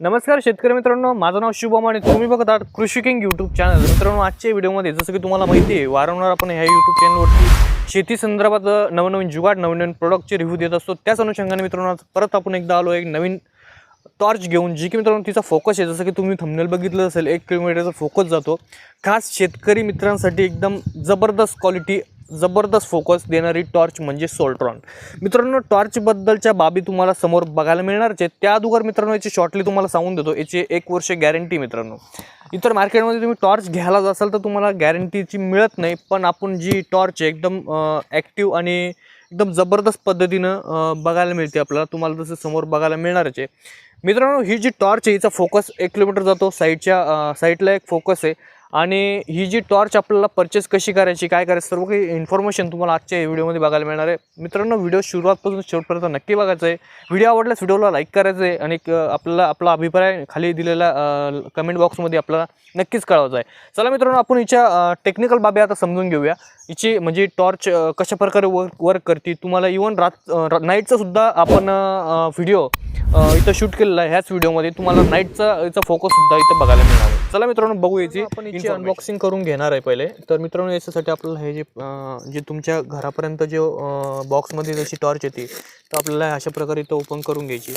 नमस्कार शेतकरी मित्रांनो, माझं नाव शुभम आणि तुम्ही बघत आहात कृषी किंग यूट्यूब चॅनल. मित्रांनो, आजच्या व्हिडिओमध्ये जसं की तुम्हाला माहिती आहे, वारंवार आपण ह्या यूट्यूब चॅनलवरती शेती संदर्भात नवनवीन जुगाड नवनवीन प्रोडक्टचे रिव्ह्यू देत असतो. त्याच अनुषंगाने मित्रांनो परत आपण एकदा आलो एक नवीन टॉर्च घेऊन, जी की मित्रांनो तिचा फोकस आहे, जसं की तुम्ही थंबनेल बघितलं असेल, 1 किलोमीटरचा फोकस जातो. खास शेतकरी मित्रांसाठी एकदम जबरदस्त क्वालिटी, जबरदस्त फोकस देणारी टॉर्च म्हणजे सोल्ट्रॉन. मित्रांनो, टॉर्चबद्दलच्या बाबी तुम्हाला समोर बघायला मिळणारच आहेत. त्या अगोदर मित्रांनो याची शॉर्टली तुम्हाला सांगून देतो, याची 1 वर्ष गॅरंटी. मित्रांनो, इतर मार्केटमध्ये तुम्ही टॉर्च घ्यायला जासाल तर तुम्हाला गॅरंटीची मिळत नाही, पण आपण जी टॉर्च आहे एकदम ॲक्टिव्ह आणि एकदम जबरदस्त पद्धतीनं बघायला मिळते आपल्याला. तुम्हाला जसं समोर बघायला मिळणारच आहे. मित्रांनो, ही जी टॉर्च आहे हिचा फोकस 1 किलोमीटर जातो. साईडला एक फोकस आहे. आणि ही जी टॉर्च आपल्याला परचेस कशी करायची, काय करायचं, सर्व काही इन्फॉर्मेशन तुम्हाला आजच्या व्हिडिओमध्ये बघायला मिळणार आहे. मित्रांनो, व्हिडिओ सुरुवातपासून शेवटपर्यंत नक्की बघायचं आहे. व्हिडिओ आवडल्यास व्हिडिओला लाईक करायचं आहे आणि आपला अभिप्राय खाली दिलेला कमेंट बॉक्समध्ये आपल्याला नक्कीच कळवायचा आहे. चला मित्रांनो, आपण हिच्या टेक्निकल बाबी आता समजून घेऊया. हिची म्हणजे टॉर्च कशा प्रकारे वर्क करते. तुम्हाला इवन नाईटचा सुद्धा आपण व्हिडिओ इथं शूट केलेला आहे. ह्याच व्हिडिओमध्ये तुम्हाला याचा फोकस सुद्धा इथं बघायला मिळणार आहे. चला मित्रांनो, बघू याची. आपण याची अनबॉक्सिंग करून घेणार आहे पहिले. तर मित्रांनो, याच्यासाठी आपल्याला हे जे तुमच्या घरापर्यंत जे बॉक्समध्ये जशी टॉर्च येते, तर आपल्याला अशा प्रकारे इथं ओपन करून घ्यायची.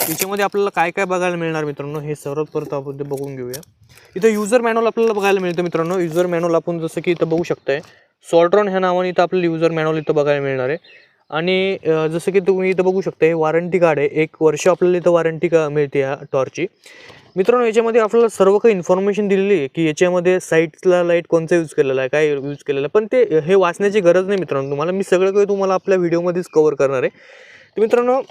याच्यामध्ये आपल्याला काय काय बघायला मिळणार मित्रांनो, हे सर्वात परत आपण ते बघून घेऊया. इथं युजर मॅन्युअल आपल्याला बघायला मिळतं. मित्रांनो, युजर मॅन्युअल आपण जसं की इथं बघू शकताय, सोल्ट्रॉन ह्या नावाने इथं आपल्याला युजर मॅन्युअल इथं बघायला मिळणार आहे. आणि जसं की तुम्ही इथं बघू शकता, हे वॉरंटी कार्ड आहे. 1 वर्ष आपल्याला इथं वॉरंटी मिळते या टॉर्चची. मित्रांनो, याच्यामध्ये आपल्याला सर्व काही इन्फॉर्मेशन दिलेली आहे की याच्यामध्ये साईडला लाईट कोणचा यूज केलेला आहे, काय यूज केलेला आहे, पण हे वाचण्याची गरज नाही मित्रांनो. तुम्हाला मी सगळं काही तुम्हाला आपल्या व्हिडिओमध्येच कव्हर करणार आहे. तर मित्रांनो,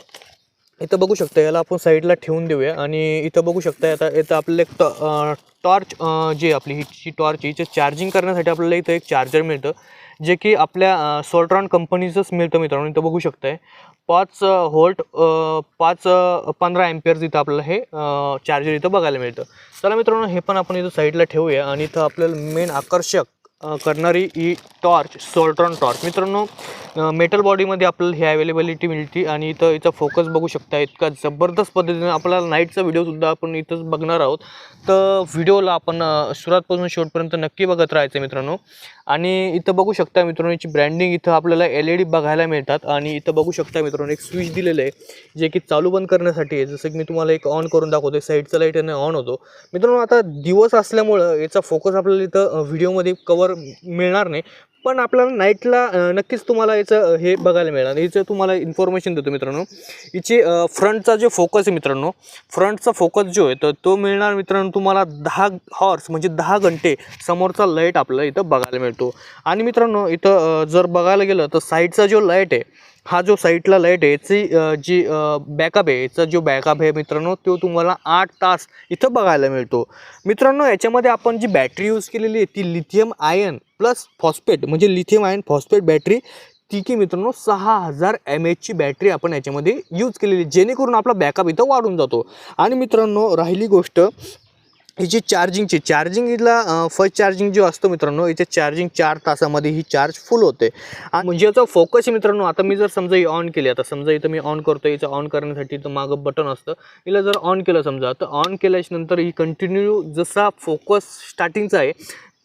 इथं बघू शकता, याला आपण साईडला ठेवून देऊया. आणि इथं बघू शकता, आता इथं आपल्याला एक टॉर्च जी आपली ही टॉर्च हिचे चार्जिंग करण्यासाठी आपल्याला इथं एक चार्जर मिळतं, जे की आपल्या सोल्ट्रॉन कंपनीचंच मिळतं. मित्रांनो, इथं बघू शकताय 5 व्होल्ट 15 अँपिअर्स इथं आपल्याला हे चार्जर इथं बघायला मिळतं. चला मित्रांनो, हे पण आपण इथं साईडला ठेवूया. आणि इथं आपल्याला मेन आकर्षक करणारी ही टॉर्च, सोल्ट्रॉन टॉर्च. मित्रांनो, मेटल बॉडीमध्ये आपल्याला ही अवेलेबिलिटी मिळते. आणि इथं याचा फोकस बघू शकता, इतका जबरदस्त पद्धतीने आपल्याला नाईटचा व्हिडिओसुद्धा आपण इथंच बघणार आहोत. तर व्हिडिओला आपण सुरुवातपासून शेवटपर्यंत नक्की बघत राहायचं मित्रांनो. आणि इथं बघू शकता मित्रांनो, याची ब्रँडिंग इथं आपल्याला LED बघायला मिळतात. आणि इथं बघू शकता मित्रांनो, एक स्विच दिलेलं आहे, जे की चालू बंद करण्यासाठी आहे. जसं की मी तुम्हाला एक ऑन करून दाखवतो, साईडचा लाईट याने ऑन होतो. मित्रांनो, आता दिवस असल्यामुळं याचा फोकस आपल्याला इथं व्हिडिओमध्ये कवर मिळणार नाही, पण आपल्याला नाईटला नक्कीच तुम्हाला याचं हे बघायला मिळणार. याचं तुम्हाला इन्फॉर्मेशन देतो मित्रांनो. हिची फ्रंटचा जो फोकस आहे मित्रांनो, फ्रंटचा फोकस जो आहे तर तो मिळणार मित्रांनो तुम्हाला 10 हॉर्स म्हणजे 10 घंटे समोरचा लाईट आपल्याला इथं बघायला मिळतो. आणि मित्रांनो, इथं जर बघायला गेलं तर साईडचा जो लाईट आहे, हा जो साईडला लाईट आहे, याची जी बॅकअप आहे, याचा जो बॅकअप आहे मित्रांनो, तो तुम्हाला 8 तास इथं बघायला मिळतो. मित्रांनो, याच्यामध्ये आपण जी बॅटरी यूज केलेली आहे ती लिथियम आयन प्लस फॉस्फेट म्हणजे लिथियम आयन फॉस्फेट बॅटरी, ती की मित्रांनो 6000 mAh ची बॅटरी आपण याच्यामध्ये यूज केलेली, जेणेकरून आपला बॅकअप इथं वाढून जातो. आणि मित्रांनो, राहिली गोष्ट हिची चार्जिंग हिला फर्स्ट चार्जिंग जो असतो मित्रांनो, याचे चार्जिंग 4 तासामध्ये ही चार्ज फुल होते. आणि म्हणजे याचा फोकस आहे मित्रांनो, आता मी जर समजा ही ऑन केली, आता समजा इथं मी ऑन करतो, याचं ऑन करण्यासाठी तर मागं बटन असतं, हिला जर ऑन केलं समजा, तर ऑन केल्याच्या नंतर ही कंटिन्यू जसा फोकस स्टार्टिंगचा आहे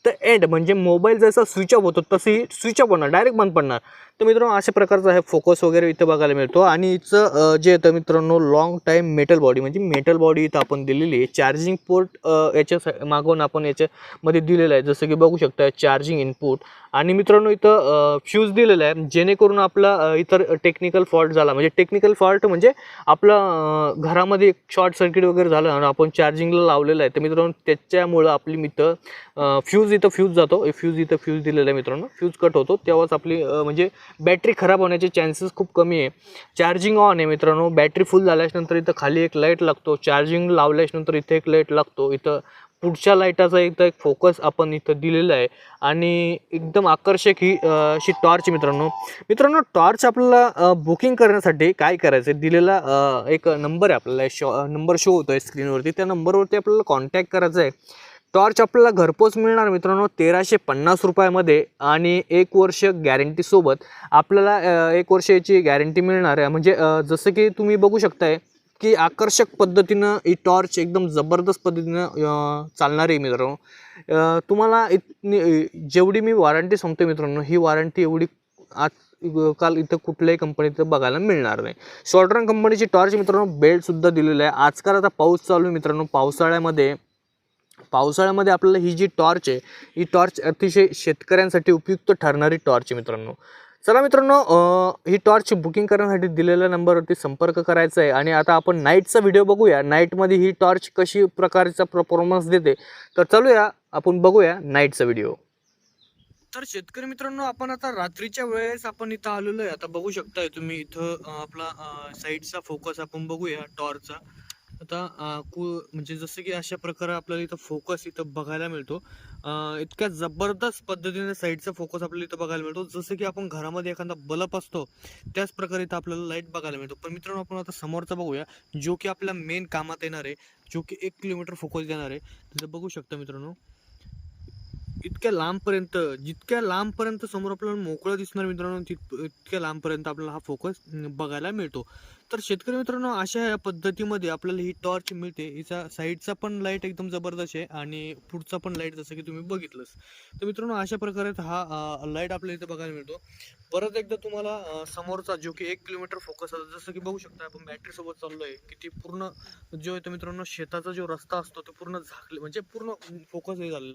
तर एंड म्हणजे मोबाईल जसा स्विच ऑफ होतो तशी स्विच ऑफ होणार, डायरेक्ट बंद पडणार. तर मित्रांनो, अशा प्रकारचा हे फोकस वगैरे इथं बघायला मिळतो. आणि हिचं जे येतं मित्रांनो, लॉंग टाईम मेटल बॉडी म्हणजे मेटल बॉडी इथं आपण दिलेली आहे. चार्जिंग पोर्ट याच्या मागून आपण याच्यामध्ये दिलेलं आहे, जसं की बघू शकता चार्जिंग इनपुट. आणि मित्रांनो, इथं फ्यूज दिलेला आहे, जेणेकरून आपला इतर टेक्निकल फॉल्ट झाला, म्हणजे टेक्निकल फॉल्ट म्हणजे आपलं घरामध्ये शॉर्ट सर्किट वगैरे झालं आणि आपण चार्जिंगला लावलेलं आहे, तर मित्रांनो त्याच्यामुळं आपली फ्यूज जातो. फ्यूज दिलेला आहे मित्रांनो. फ्यूज कट होतो तेव्हाच आपली म्हणजे बॅटरी खराब होण्याचे चान्सेस खूप कमी आहे. चार्जिंग ऑन आहे मित्रांनो. बॅटरी फुल झाल्याच्यानंतर इथं खाली एक लाईट लागतो, चार्जिंग लावल्याच्यानंतर इथे एक लाईट लागतो. इथं पुढच्या लाईटाचा इथं एक फोकस आपण इथं दिलेला आहे. आणि एकदम आकर्षक ही अशी टॉर्च मित्रांनो. टॉर्च आपल्याला बुकिंग करण्यासाठी काय करायचं आहे, दिलेला एक नंबर आहे आपल्याला, नंबर शो होतो आहे स्क्रीनवरती, त्या नंबरवरती आपल्याला कॉन्टॅक्ट करायचं आहे. टॉर्च आपल्याला घरपोच मिळणार मित्रांनो 1350 रुपयामध्ये. आणि 1 वर्ष गॅरंटीसोबत आपल्याला 1 वर्ष याची गॅरंटी मिळणार आहे. म्हणजे जसं की तुम्ही बघू शकताय, इतकी आकर्षक पद्धतीनं ही टॉर्च एकदम जबरदस्त पद्धतीनं चालणारी आहे मित्रांनो. तुम्हाला जेवढी मी वॉरंटी सांगतो मित्रांनो, ही वॉरंटी एवढी काल इथं कुठल्याही कंपनीत बघायला मिळणार नाही. शॉर्टरन कंपनीची टॉर्च मित्रांनो, बेल्टसुद्धा दिलेला आहे. आजकाल आता पाऊस चालू आहे मित्रांनो, पावसाळ्यामध्ये आपल्याला ही जी टॉर्च आहे, ही टॉर्च अतिशय शेतकऱ्यांसाठी उपयुक्त ठरणारी टॉर्च आहे मित्रांनो. चला मित्रांनो, ही टॉर्च बुकिंग करण्यासाठी दिलेल्या नंबरवरती संपर्क करायचा आहे. आणि आता आपण नाईटचा व्हिडिओ बघूया. नाईटमध्ये ही टॉर्च कशी प्रकारचा परफॉर्मन्स देते, तर चलूया आपण बघूया नाईटचा व्हिडिओ. तर शेतकरी मित्रांनो, आपण आता रात्रीच्या वेळेस आपण इथं आलेलो आहे. आता बघू शकताय तुम्ही इथं आपला साईडचा फोकस आपण बघूया टॉर्चचा. आता म्हणजे जसं की अशा प्रकारे आपल्याला इथं फोकस इथं बघायला मिळतो. इतक्या जबरदस्त पद्धतीने साईडचा फोकस आपल्याला इथं बघायला मिळतो. जसं की आपण घरामध्ये एखादा बल्ब असतो त्याच प्रकारे इथं आपल्याला लाईट बघायला मिळतो. पण मित्रांनो, आपण आता समोरचा बघूया, जो की आपल्या मेन कामात येणार आहे, जो की 1 किलोमीटर फोकस देणार आहे. तिथं बघू शकता मित्रांनो, इतक्या लांबपर्यंत, जितक्या लांबपर्यंत समोर आपल्याला मोकळं दिसणार मित्रांनो, इतक्या लांबपर्यंत आपल्याला हा फोकस बघायला मिळतो. तर शेतकरी मित्रांनो, अशा या पद्धतीमध्ये आपल्याला ही टॉर्च मिळते. हिचा साईडचा पण लाईट एकदम जबरदस्त आहे आणि पुढचा पण लाईट जसं की तुम्ही बघितलंच. तर मित्रांनो, अशा प्रकारे हा लाईट आपल्याला इथं बघायला मिळतो. परत एकदा तुम्हाला समोरचा जो की 1 किलोमीटर फोकस आहे, जसं की बघू शकता आपण बॅटरी सोबत चाललोय, की ती पूर्ण जो आहे तो मित्रांनो शेताचा जो रस्ता असतो तो पूर्ण झाकले, म्हणजे पूर्ण फोकस हे झालेला.